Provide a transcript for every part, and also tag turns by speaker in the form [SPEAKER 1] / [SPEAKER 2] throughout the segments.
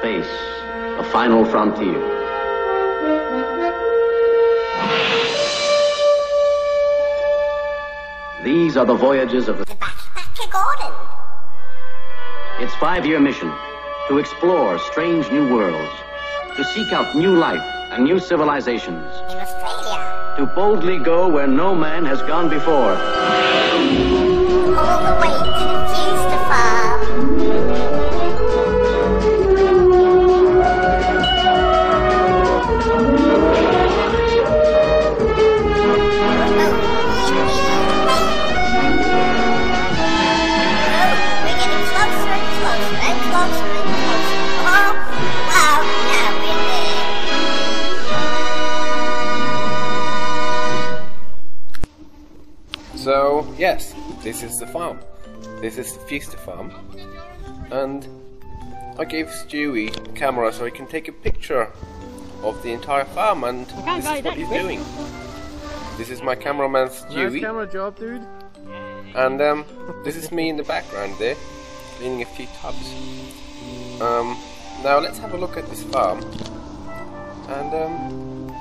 [SPEAKER 1] Space, the final frontier. These are the voyages of the...
[SPEAKER 2] Back to Gordon.
[SPEAKER 1] Its 5-year mission, to explore strange new worlds, to seek out new life and new civilizations,
[SPEAKER 2] In Australia.
[SPEAKER 1] to boldly go where no man has gone before.
[SPEAKER 2] All the way to the Fuster farm. We're getting closer and closer and closer and closer. Oh, wow, now we're there.
[SPEAKER 3] So, yes, this is the farm. This is the Fuster farm. And I gave Stewie a camera so he can take a picture of the entire farm, and this is what he's doing. This is my cameraman Stewie.
[SPEAKER 4] Nice camera job, dude.
[SPEAKER 3] And this is me in the background there, cleaning a few tubs. Now let's have a look at this farm. And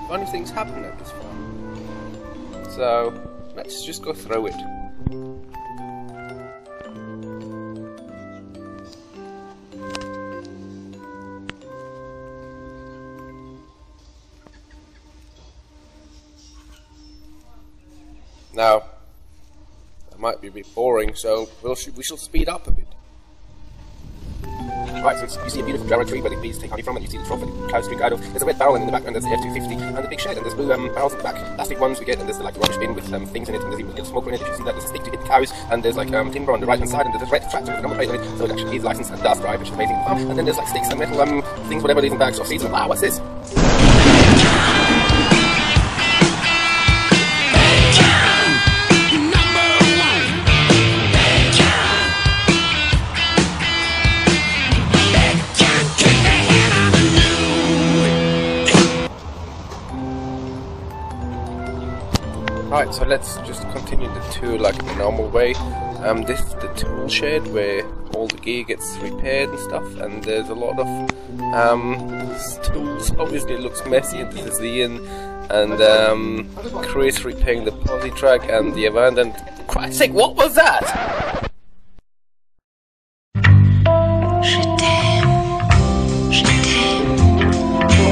[SPEAKER 3] funny things happen at this farm. So let's just go through it. Now, that might be a bit boring, so we shall speed up a bit. Right, so you see a beautiful jarrah tree where the bees take honey from, and you see the trough where the cows drink out of. There's a red barrel in the background, there's the F-250, and the big shed, and there's blue barrels in the back. Plastic ones we get, and there's like the rubbish bin with things in it, and there's even a little smoker in it. If you see that, there's a stick to get the cows, and there's like timber on the right hand side, and there's a red tractor with a number plate on it, so it actually is licensed and does drive, which is amazing. And then there's like sticks and metal things, whatever it is in bags of seeds. Wow, what's this? Right, so let's just continue the tour like the normal way. This is the tool shed where all the gear gets repaired and stuff, and there's a lot of tools. Obviously it looks messy, and this is Ian and Chris repairing the posi track and the abandoned... Christ's sake, what was that?
[SPEAKER 5] Je t'aime,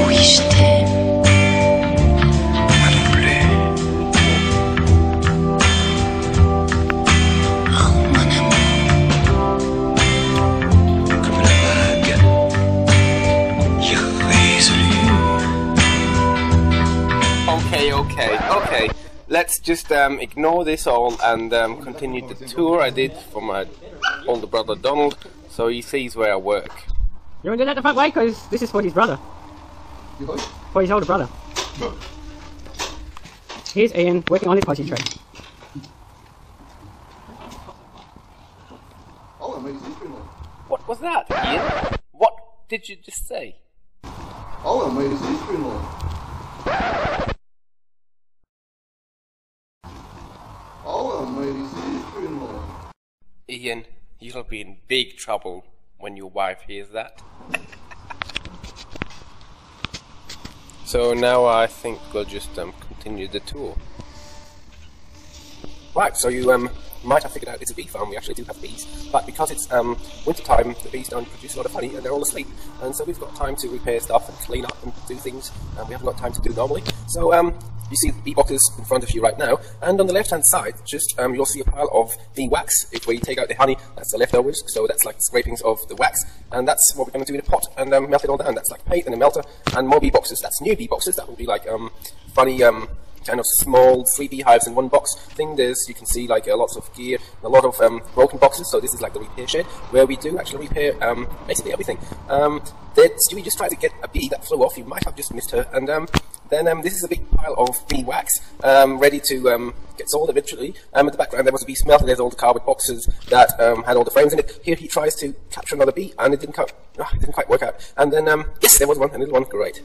[SPEAKER 5] oui je t'aime. Moi non plus. Oh mon amour, comme la vague irrésolue.
[SPEAKER 3] Okay. Let's just ignore this all and continue the tour I did for my older brother Donald, so he sees where I work.
[SPEAKER 6] You want to do that the front way? Because this is for his brother. For his older brother. Here's Ian working on his posi tree.
[SPEAKER 3] What was that, Ian? What did you just say?
[SPEAKER 7] Owen, mate, his sister-in-law. Owen, mate, his sister-in-law.
[SPEAKER 3] Ian, you'll be in big trouble when your wife hears that. So now I think we'll just continue the tour. Right, so you might have figured out it's a bee farm. We actually do have bees, but because it's winter time, the bees don't produce a lot of honey and they're all asleep, and so we've got time to repair stuff and clean up and do things we haven't got time to do normally. So you see the bee boxes in front of you right now, and on the left hand side just you'll see a pile of bee wax. If we take out the honey, that's the leftovers, so that's like the scrapings of the wax, and that's what we're going to do in a pot and melt it all down. That's like paint and a melter, and more bee boxes. That's new bee boxes. That will be like funny kind of small 3 beehives in one box thing. There's, you can see like lots of gear, a lot of broken boxes. So this is like the repair shed where we do actually repair basically everything. Then Stewie just tried to get a bee that flew off. You might have just missed her. And then this is a big pile of bee wax ready to get sold eventually. At the background there was a bee smelter. There's all the cardboard boxes that had all the frames in it. Here he tries to capture another bee and it didn't quite work out. And then yes, there was one, another one. Great.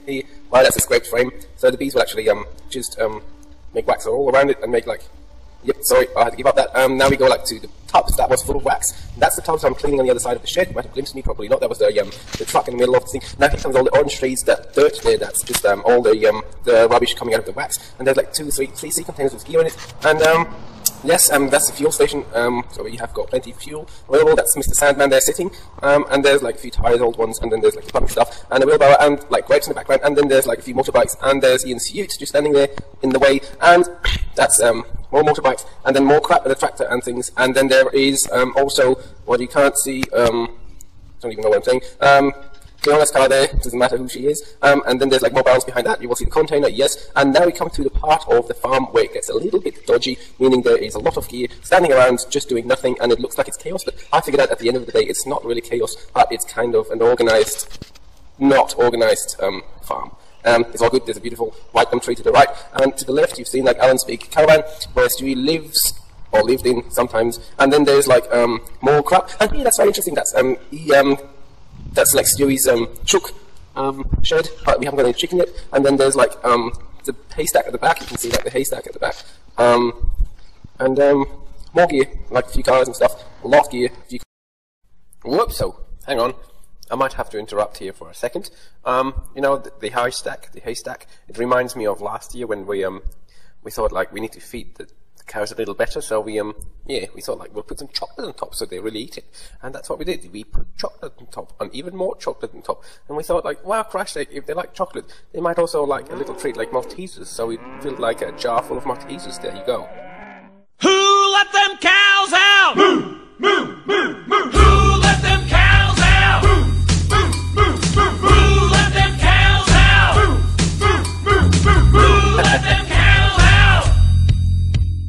[SPEAKER 3] Well, that's a scraped frame. So the bees will actually just make wax all around it and make like Yep, sorry, I had to give up that. Now we go like to the tubs that was full of wax. That's the tubs I'm cleaning on the other side of the shed. You might have glimpsed me, probably not. That was the truck in the middle of the thing. Now here comes all the orange trees, that dirt there, that's just all the rubbish coming out of the wax. And there's like 3 sea containers with gear in it. And yes, that's the fuel station, so we have got plenty of fuel available. That's Mr. Sandman there sitting, and there's like a few tyres, old ones, and then there's like the plumbing stuff, and a wheelbarrow, and like grapes in the background, and then there's like a few motorbikes, and there's Ian's ute just standing there in the way, and that's more motorbikes, and then more crap with the tractor and things, and then there is also what you can't see, don't even know what I'm saying, Fiona's car there, doesn't matter who she is, and then there's like more barrels behind that, you will see the container, yes, and now we come to the part of the farm where it gets a little bit dodgy, meaning there is a lot of gear standing around just doing nothing, and it looks like it's chaos, but I figured out at the end of the day it's not really chaos, but it's kind of an organised, not organised farm. It's all good, there's a beautiful white gum tree to the right, and to the left you've seen like Alan's big caravan, where Stewie lives, or lived in sometimes, and then there's like more crap, and yeah, that's very interesting, that's like Stewie's chook shed, but we haven't got any chicken yet. And then there's like the haystack at the back. You can see like the haystack at the back. And more gear, like a few cars and stuff. A lot of gear. Whoops! So hang on, I might have to interrupt here for a second. You know the haystack. It reminds me of last year when we thought like we need to feed the cows a little better, so we thought like we'll put some chocolate on top so they really eat it, and that's what we did. We put chocolate on top, and even more chocolate on top, and we thought like, wow, Christ's sake, if they like chocolate, they might also like a little treat like Maltesers, so we filled like a jar full of Maltesers. There you go.
[SPEAKER 4] Who let them cows out? Moo, moo, moo, moo. Who let them cows out? Moo, moo, moo, moo. Who let them cows out? Moo, moo, moo, moo. Who let them cows out?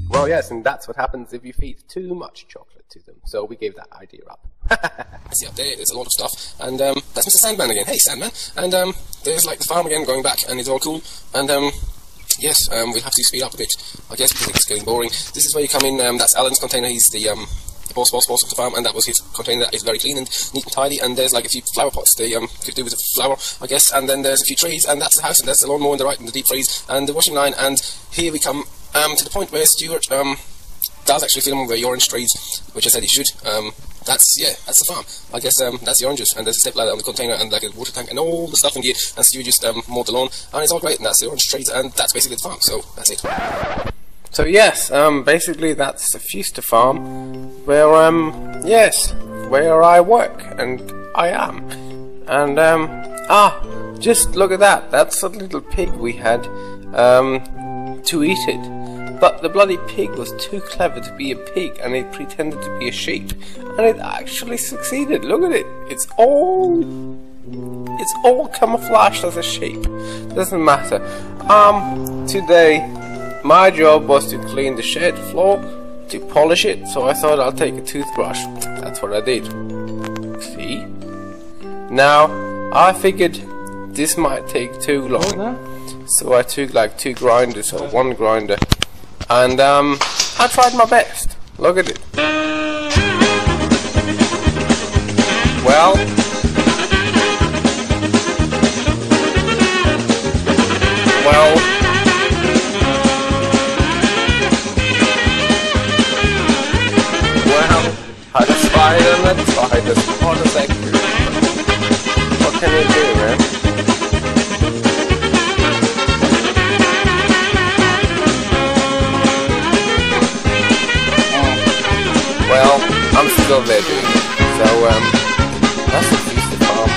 [SPEAKER 3] Well, yes, and that's what happens if you feed too much chocolate to them. So we gave that idea up. See up there, there's a lot of stuff, and that's Mr. Sandman again. Hey, Sandman. And there's like the farm again going back, and it's all cool. And yes, we'll have to speed up a bit, I guess, because it's getting boring. This is where you come in. That's Alan's container. He's the boss of the farm, and that was his container. That is very clean and neat and tidy. And there's like a few flower pots they could do with a flower, I guess. And then there's a few trees, and that's the house, and there's the lawnmower on the right, and the deep freeze, and the washing line. And here we come to the point where Stuart does actually film the orange trees, which I said he should. That's the farm. I guess that's the oranges, and there's a step ladder on the container, and like a water tank, and all the stuff in gear, and Stuart just mowed the lawn, and it's all great, and that's the orange trees, and that's basically the farm, so that's it. So yes, basically that's the Fuster farm, where where I work, and I am. And just look at that, that's a little pig we had to eat it. But the bloody pig was too clever to be a pig, and it pretended to be a sheep, and it actually succeeded. Look at it. It's all camouflaged as a sheep. Doesn't matter. Today my job was to clean the shed floor, to polish it, so I thought I'll take a toothbrush. That's what I did. See? Now I figured this might take too long, so I took like 2 grinders or 1 grinder. And I tried my best. Look at it. Well, I tried and I tried. That's part of that. What can you do, man? Well, I'm still there doing it. So, that's the Fuster farm.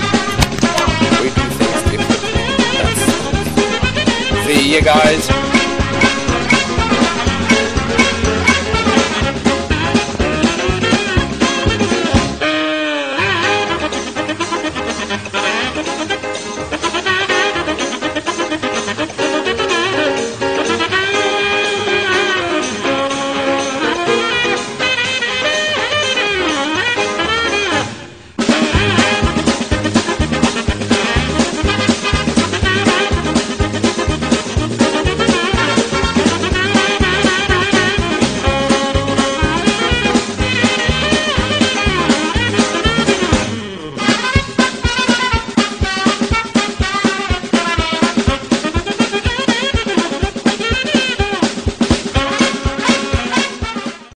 [SPEAKER 3] We do things differently. See you guys.